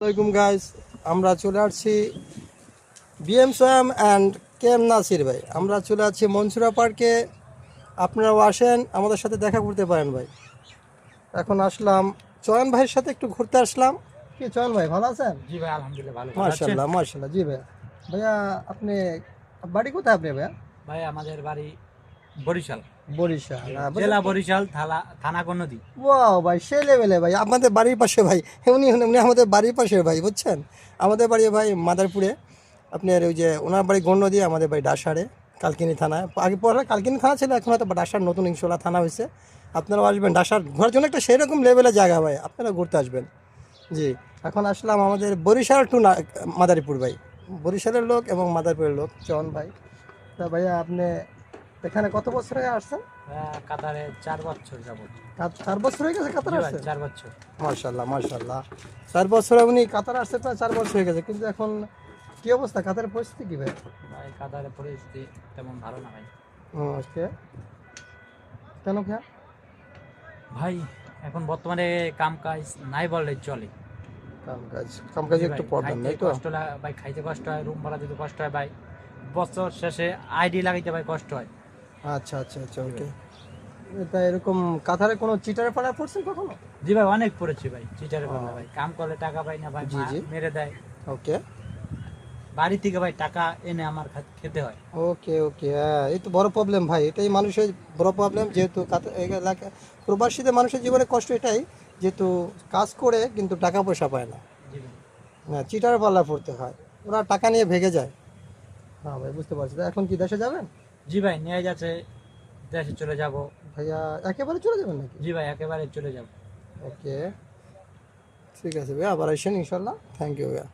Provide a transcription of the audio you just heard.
আসসালামাইকুম গাইস, আমরা চলে আসছি BM swamp and KM Nasir ভাই। আমরা চলে আসছি মনসুরা পার্কে। আপনারাও আসেন, আমাদের সাথে দেখা করতে পারেন ভাই। এখন আসলাম চয়ন ভাইয়ের সাথে একটু ঘুরতে আসলাম। কি চয়ন ভাই, ভালো আছেন? জি ভাই, আলহামদুলিল্লাহ ভালো। মার্শাল্লাহ মার্শাল্লাহ। জি ভাইয়া। ভাইয়া আপনি বাড়ি কোথায় আপনি ভাইয়া? ভাই আমাদের বাড়ি বরিশাল, বরিশাল। জেলা বরিশাল, থানা নদী। ওয়াও ভাই, সেই লেভেলে ভাই, আপনাদের বাড়ির পাশে ভাই। উনি উনি আমাদের বাড়ির পাশে ভাই, বুঝছেন। আমাদের বাড়ি ভাই মাদারপুরে। আপনার ওই যে ওনার বাড়ি গণ্য দিয়ে, আমাদের বাড়ি ডাসারে, কালকিনি থানায়। আগে পরে কালকিনি থানা ছিল, এখন হয়তো ডাসার নতুন ইনশাল্লাহ থানা হয়েছে। আপনারাও আসবেন, ডাসার ঘোরার জন্য একটা সেরকম লেভেলের জায়গা ভাই, আপনারা ঘুরতে আসবেন। জি, এখন আসলাম আমাদের বরিশাল টু মাদারীপুর ভাই। বরিশালের লোক এবং মাদারীপুরের লোক চয়ন ভাই। তা ভাইয়া আপনি এখানে কত বছর আগে আসছেন? কাতারে 4 বছর যাবত। 4 বছর হয়ে গেছে কাতার আসছে? 4 বছর। মার্শাল্লাহ মার্শাল্লাহ। 4 বছর উনি কাতার আসছে, প্রায় 4 বছর হয়ে গেছে। কিন্তু এখন কি অবস্থা, কাতারের পরিস্থিতি কি ভাই? ভাই কাতারের পরিস্থিতি তেমন ভালো না ভাই। ওকে, কেন ভাইয়া? ভাই এখন বর্তমানে কাম কাজ নাই বললে চলে। কাম কাজ জি একটু ভাই, প্রবলেম, খাইতে তাই তো? কষ্ট লাগে ভাই, খাইতে কষ্ট হয়, রুম ভাড়া দিতে কষ্ট হয় ভাই, বছর শেষে আইডি লাগাইতে ভাই কষ্ট হয়। আচ্ছা আচ্ছা আচ্ছা, ওকে। তা এরকম কাতারে কোনো চিটারে পাড়ায় পড়ছেন কখনো? জি ভাই, অনেক পড়েছি ভাই চিটারে পাল্লা ভাই। কাম করলে টাকা পাই না ভাই, জি জি, মেরে দেয়। ওকে বাড়ি থেকে ভাই টাকা এনে আমার খেতে হয়। ওকে ওকে। হ্যাঁ, এই তো বড় প্রবলেম ভাই, এটাই মানুষের বড় প্রবলেম। যেহেতু এই এলাকা প্রবাসীদের মানুষের জীবনে কষ্ট এটাই, যেহেতু কাজ করে কিন্তু টাকা পয়সা পায় না। জি ভাই। হ্যাঁ, চিটার পাল্লা পড়তে হয়, ওরা টাকা নিয়ে ভেগে যায়। হ্যাঁ ভাই, বুঝতে পারছি। তা এখন কি দেশে যাবেন? জি ভাই, নিয়ে যাচ্ছে, দেশে চলে যাব। ভাইয়া একেবারে চলে যাবেন নাকি? জি ভাই, একেবারে চলে যাব। ওকে, ঠিক আছে ভাইয়া, আবার আসেন ইনশাল্লাহ। থ্যাংক ইউ ভাইয়া।